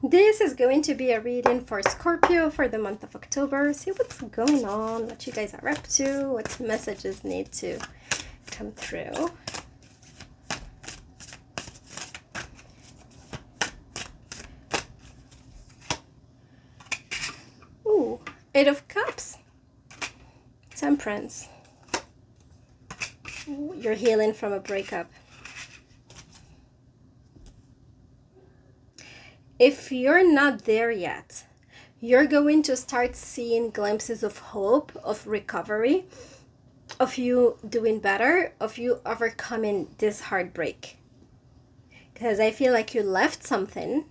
This is going to be a reading for Scorpio for the month of October. See what's going on, what you guys are up to, what messages need to come through. Ooh, Eight of Cups. Temperance. Ooh, you're healing from a breakup. If you're not there yet, you're going to start seeing glimpses of hope, of recovery, of you doing better, of you overcoming this heartbreak. Because I feel like you left something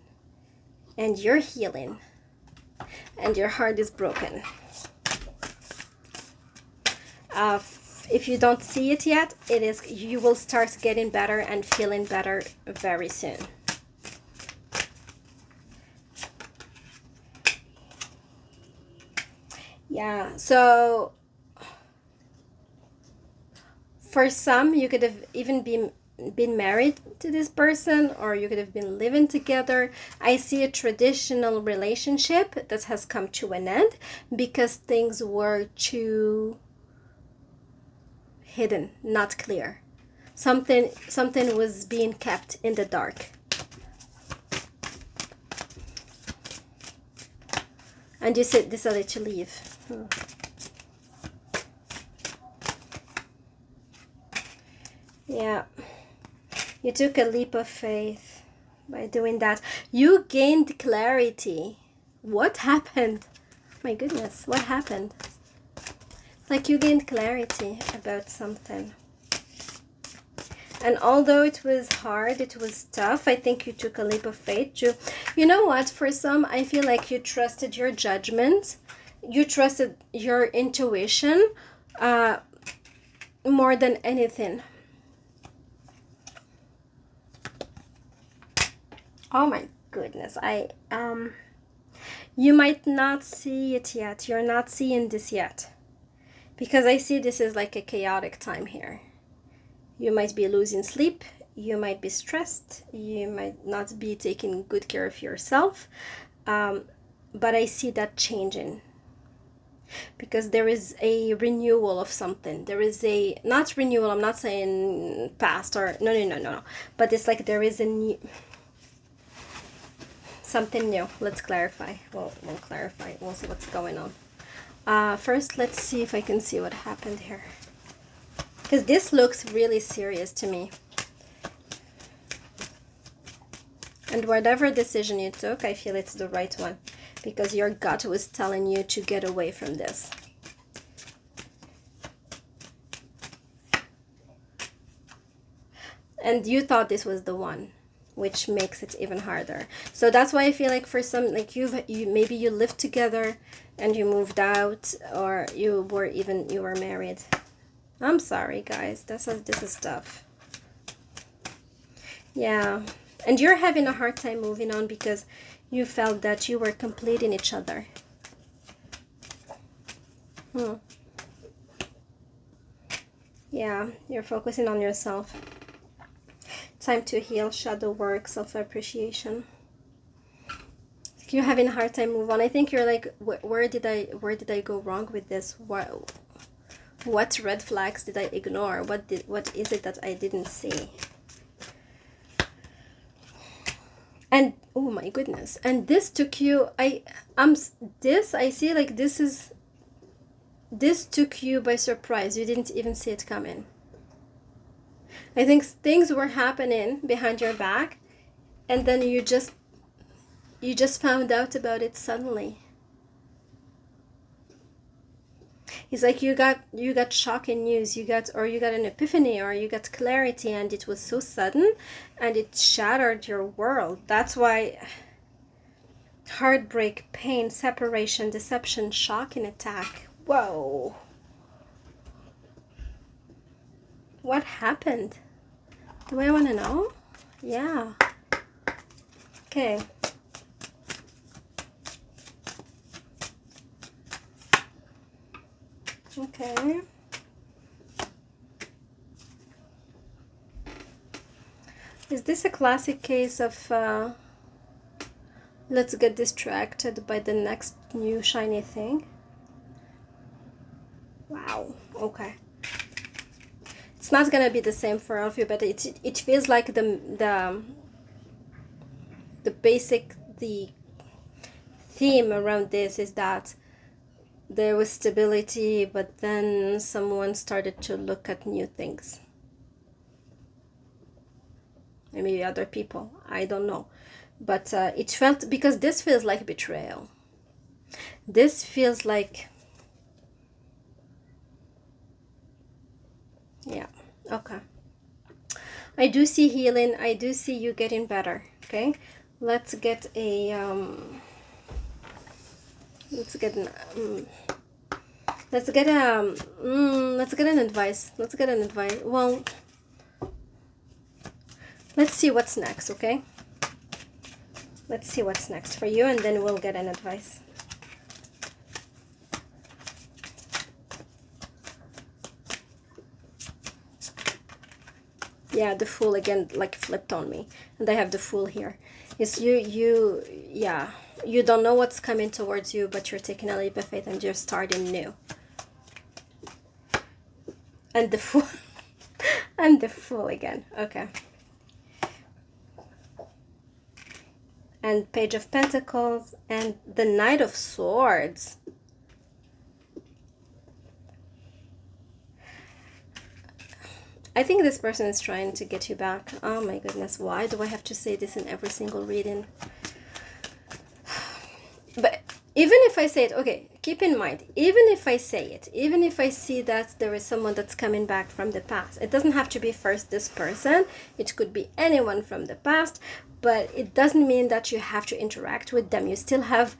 and you're healing and your heart is broken. If you don't see it yet, you will start getting better and feeling better very soon. Yeah, so for some, you could have even been married to this person, or you could have been living together. I see a traditional relationship that has come to an end because things were too hidden, not clear. Something was being kept in the dark. And you decided to leave. Yeah. You took a leap of faith by doing that. You gained clarity. What happened? My goodness, what happened? Like you gained clarity about something. And although it was hard, it was tough, I think you took a leap of faith. You know what? For some, I feel like you trusted your judgment. You trusted your intuition more than anything. Oh my goodness. You might not see it yet. You're not seeing this yet. Because I see this is like a chaotic time here. You might be losing sleep. You might be stressed. You might not be taking good care of yourself. But I see that changing. Because there is a renewal of something. There is a, not renewal, I'm not saying past or, no. But it's like there is a new, something new. Let's clarify. We'll clarify. We'll see what's going on. First, let's see if I can see what happened here. Because this looks really serious to me. And whatever decision you took, I feel it's the right one. Because your gut was telling you to get away from this. And you thought this was the one, which makes it even harder. So that's why I feel like for some, like maybe you lived together and you moved out, or you were married. I'm sorry, guys. This is tough. Yeah. And you're having a hard time moving on because you felt that you were completing each other. Yeah, you're focusing on yourself. Time to heal, shadow work, self-appreciation. You're having a hard time move on. I think you're like, where did I go wrong with this? What red flags did I ignore? What is it that I didn't see? And oh my goodness. And this took you, I see like this took you by surprise. You didn't even see it coming. I think things were happening behind your back, and then you just found out about it suddenly. It's like you got shocking news, you got an epiphany, or you got clarity, and it was so sudden and it shattered your world. That's why heartbreak, pain, separation, deception, shock, and attack. Whoa. What happened? Do I want to know? Yeah. Okay. Okay. Is this a classic case of Let's get distracted by the next new shiny thing. Wow, okay. It's not gonna be the same for all of you, but it feels like the basic theme around this is that there was stability, but then someone started to look at new things. Maybe other people, I don't know. But it felt, because this feels like betrayal. This feels like, yeah, okay. I do see healing. I do see you getting better, okay? Let's get a, let's get an, let's get let's get an advice. Let's get an advice. Well, let's see what's next, okay? Let's see what's next for you, and then we'll get an advice. Yeah, the Fool again, like, flipped on me, and I have the Fool here. It's yeah, you don't know what's coming towards you, but you're taking a leap of faith and you're starting new. And the Fool, and the Fool again. Okay. And Page of Pentacles and the Knight of Swords. I think this person is trying to get you back. Oh my goodness, why do I have to say this in every single reading? But even if I say it, okay, keep in mind, even if I say it, even if I see that there is someone that's coming back from the past, it doesn't have to be first this person. It could be anyone from the past, but it doesn't mean that you have to interact with them. You still have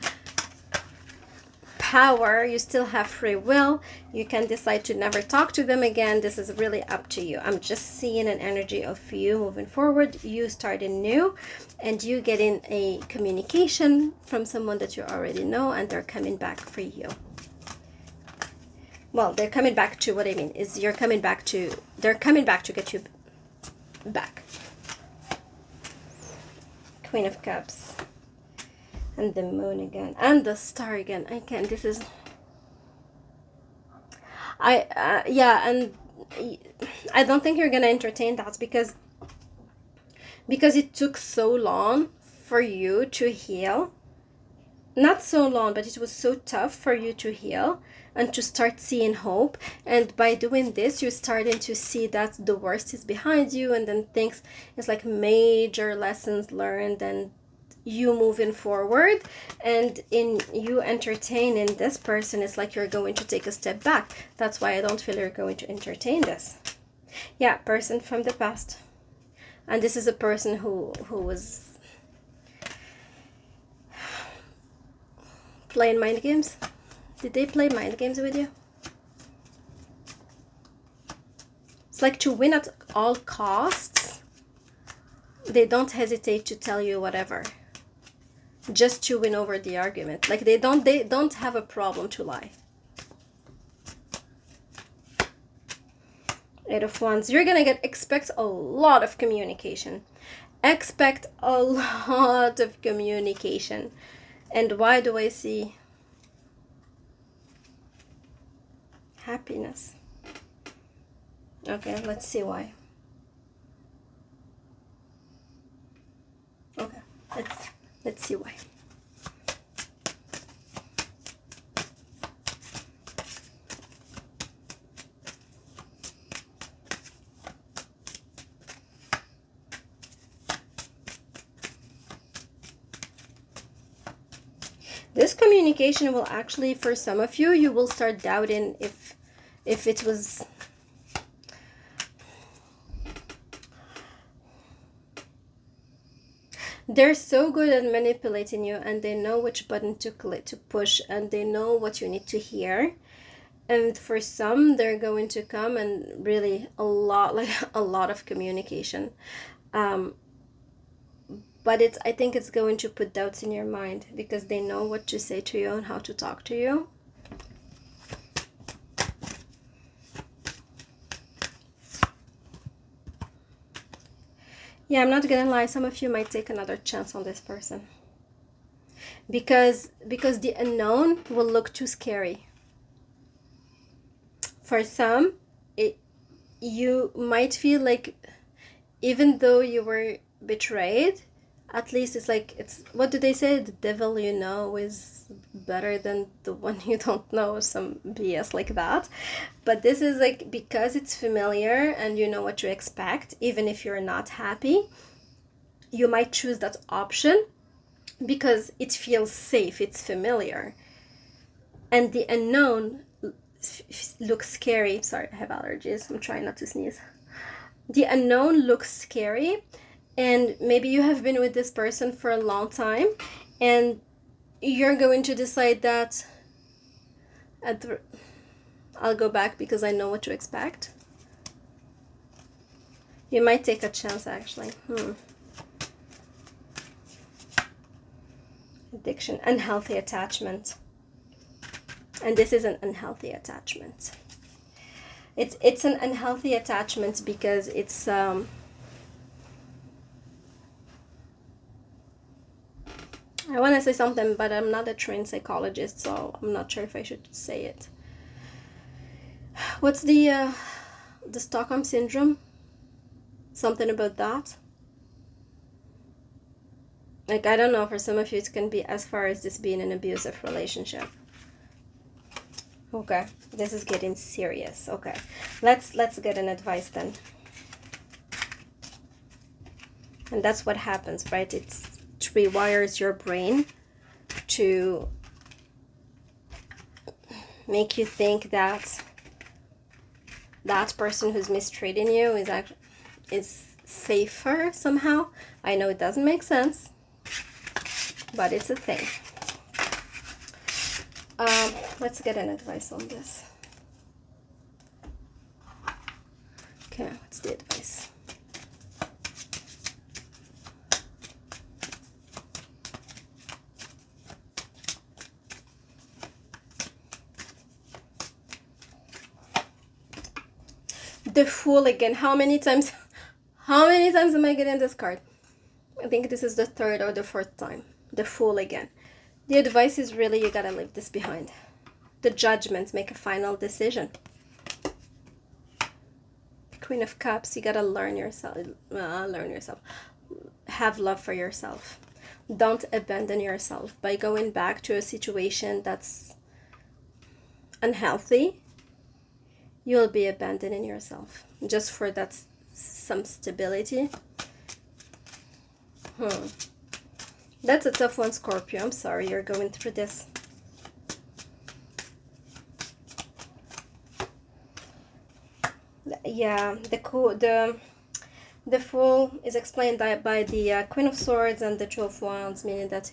power, you still have free will. You can decide to never talk to them again. This is really up to you. I'm just seeing an energy of you moving forward, you starting new, and you getting a communication from someone that you already know, and they're coming back for you. Well, they're coming back to, what I mean is they're coming back to get you back. Queen of Cups. And the Moon again. And the Star again. Again, this is... yeah, and I don't think you're going to entertain that because it took so long for you to heal. Not so long, but it was so tough for you to heal and to start seeing hope. And by doing this, you're starting to see that the worst is behind you, and then things, it's like major lessons learned, and you moving forward, and in you entertaining this person, it's like you're going to take a step back. That's why I don't feel you're going to entertain this. Yeah, person from the past. And this is a person who was playing mind games. Did they play mind games with you? It's like to win at all costs. They don't hesitate to tell you whatever, just to win over the argument. Like they don't have a problem to lie. Eight of Wands. You're gonna expect a lot of communication. Expect a lot of communication. And why do I see happiness? Okay, let's see why. Okay, let's see why. This communication will actually, for some of you, you will start doubting if it was... They're so good at manipulating you, and they know which button to click, to push, and they know what you need to hear. And for some, they're going to come and really a lot of communication. But I think it's going to put doubts in your mind, because they know what to say to you and how to talk to you. Yeah, I'm not gonna lie, some of you might take another chance on this person. because the unknown will look too scary. For some, you might feel like, even though you were betrayed, at least it's like, it's, what do they say, the devil you know is better than the one you don't know, some BS like that. But this is like, because it's familiar and you know what to expect, even if you're not happy, you might choose that option because it feels safe, it's familiar. And the unknown looks scary. Sorry, I have allergies, I'm trying not to sneeze. The unknown looks scary, and maybe you have been with this person for a long time, and you're going to decide that I'll go back because I know what to expect. You might take a chance, actually. Addiction, unhealthy attachment. And this is an unhealthy attachment. It's an unhealthy attachment because it's I want to say something, but I'm not a trained psychologist, so I'm not sure if I should say it. What's the Stockholm syndrome? Something about that? Like, I don't know, for some of you it can be as far as this being an abusive relationship. Okay, this is getting serious. Okay, let's get an advice then. And that's what happens, right? It rewires your brain to make you think that that person who's mistreating you is safer somehow. I know it doesn't make sense, but it's a thing. Let's get an advice on this. Okay, what's the advice? The Fool again. How many times am I getting this card? I think this is the third or the fourth time. The Fool again. The advice is really, you gotta leave this behind. The Judgment, make a final decision. Queen of Cups, you gotta learn yourself. Have love for yourself. Don't abandon yourself by going back to a situation that's unhealthy. You'll be abandoning yourself just for that some stability. That's a tough one, Scorpio. I'm sorry you're going through this. Yeah, the Fool is explained by the Queen of Swords and the Two of Wands, meaning that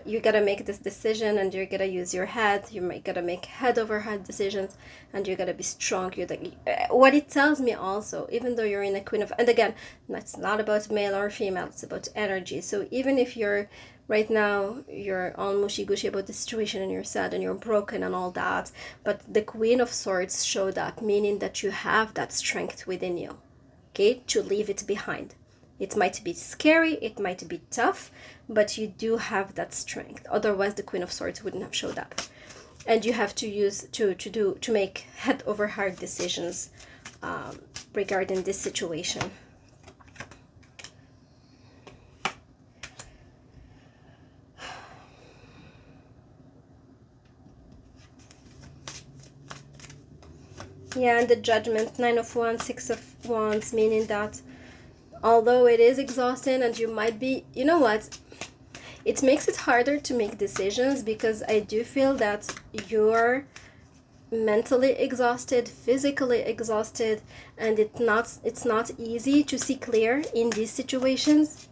you gotta make this decision and you're gonna use your head. You gotta make head over head decisions, and you gotta be strong. What it tells me also, even though you're in a Queen of, and again, it's not about male or female, it's about energy. So even if you're right now, you're all mushy-gushy about the situation and you're sad and you're broken and all that, but the Queen of Swords show that, meaning that you have that strength within you, okay, to leave it behind. It might be scary, it might be tough, but you do have that strength. Otherwise, the Queen of Swords wouldn't have showed up. And you have to use to make head over heart decisions regarding this situation. Yeah, and the Judgment, 9 of Wands, 6 of Wands, meaning that although it is exhausting and you might be, you know what, it makes it harder to make decisions because I do feel that you're mentally exhausted, physically exhausted, and it's not easy to see clear in these situations.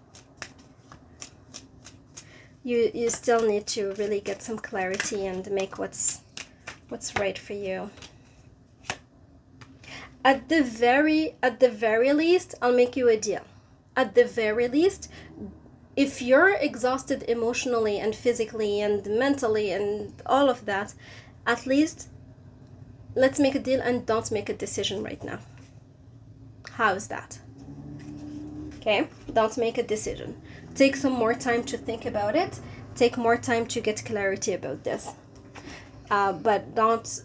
You still need to really get some clarity and make what's right for you. At the very least, I'll make you a deal. At the very least, if you're exhausted emotionally and physically and mentally and all of that, at least let's make a deal and don't make a decision right now. How's that? Okay, don't make a decision. Take some more time to think about it take more time to get clarity about this. But don't,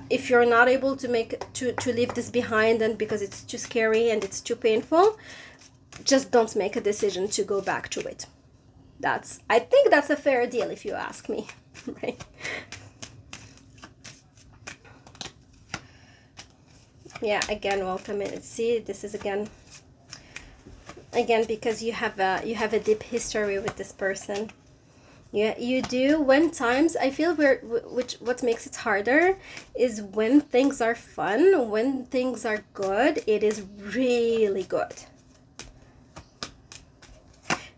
if you're not able to leave this behind, and because it's too scary and it's too painful, just don't make a decision to go back to it. I think that's a fair deal if you ask me, right? Yeah, again, welcome in. See, this is again because you have a deep history with this person. Yeah, you do. When times, I feel what makes it harder is when things are fun, when things are good, it is really good.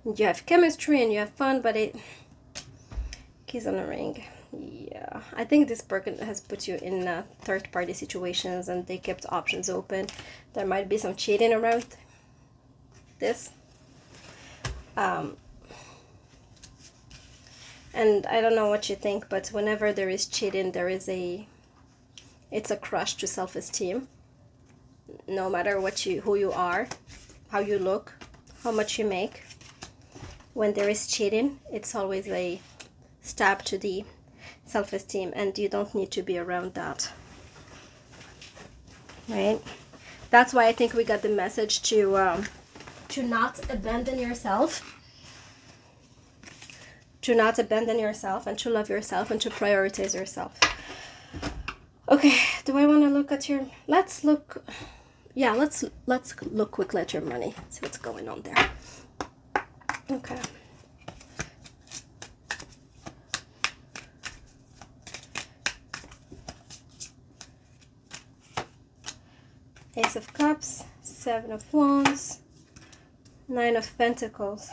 You have chemistry and you have fun, but keys on the ring. Yeah, I think this person has put you in third-party situations, and they kept options open. There might be some cheating around this. And I don't know what you think, but whenever there is cheating, it's a crush to self-esteem. No matter who you are, how you look, how much you make. When there is cheating, it's always a stab to the self-esteem, and you don't need to be around that, right? That's why I think we got the message to not abandon yourself, and to love yourself and to prioritize yourself. Okay, do I want to look at your, let's look quickly at your money, see what's going on there. Okay. Ace of Cups, Seven of Wands, Nine of Pentacles.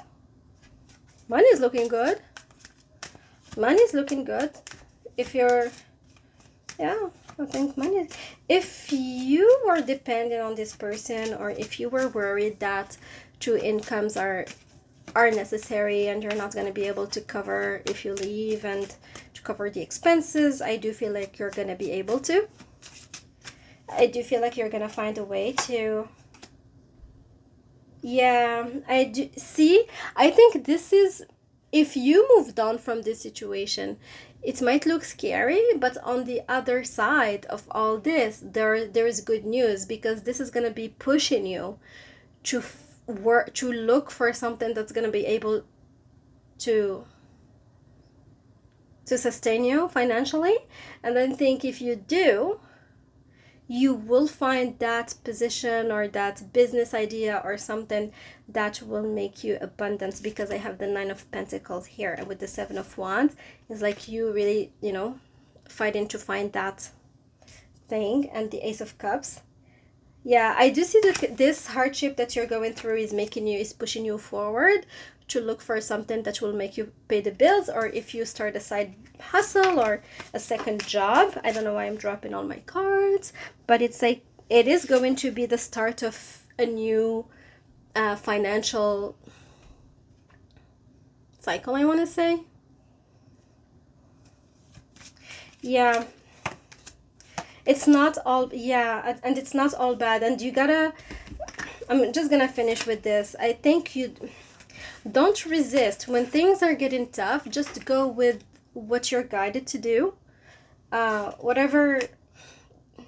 Money is looking good. Money is looking good. If you're, yeah, I think money. If you were dependent on this person, or if you were worried that two incomes are necessary and you're not going to be able to cover if you leave and to cover the expenses, I do feel like you're going to be able to. I do feel like you're going to find a way to. Yeah, I do. See, I think this is, if you moved on from this situation, it might look scary, but on the other side of all this, there is good news, because this is going to be pushing you to to look for something that's going to be able to sustain you financially. And I think if you do, you will find that position or that business idea or something that will make you abundance, because I have the Nine of Pentacles here, and with the Seven of Wands, it's like you really, fighting to find that thing. And the Ace of Cups. Yeah, I do see that this hardship that you're going through is pushing you forward to look for something that will make you pay the bills, or if you start a side hustle or a second job. I don't know why I'm dropping all my cards, but it's like it is going to be the start of a new financial cycle, I want to say. Yeah. It's not all, yeah, and it's not all bad. And I'm just gonna finish with this. I think you don't resist when things are getting tough. Just go with what you're guided to do. Whatever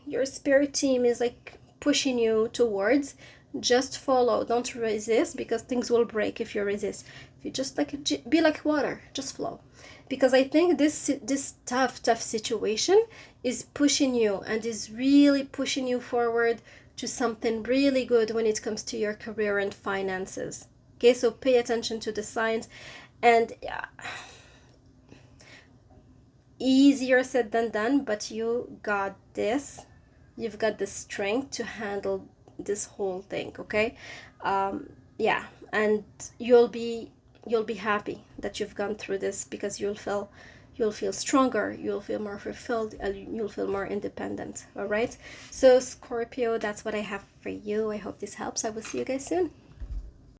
your spirit team is like pushing you towards, just follow. Don't resist, because things will break if you resist. If you just be like water, just flow. Because I think this tough situation is pushing you, and is really pushing you forward to something really good when it comes to your career and finances. Okay, so pay attention to the signs. And easier said than done, but you got this. You've got the strength to handle this whole thing, okay? Yeah, and you'll be happy that you've gone through this, because you'll feel stronger, you'll feel more fulfilled, and you'll feel more independent. All right, so Scorpio, that's what I have for you. I hope this helps. I will see you guys soon.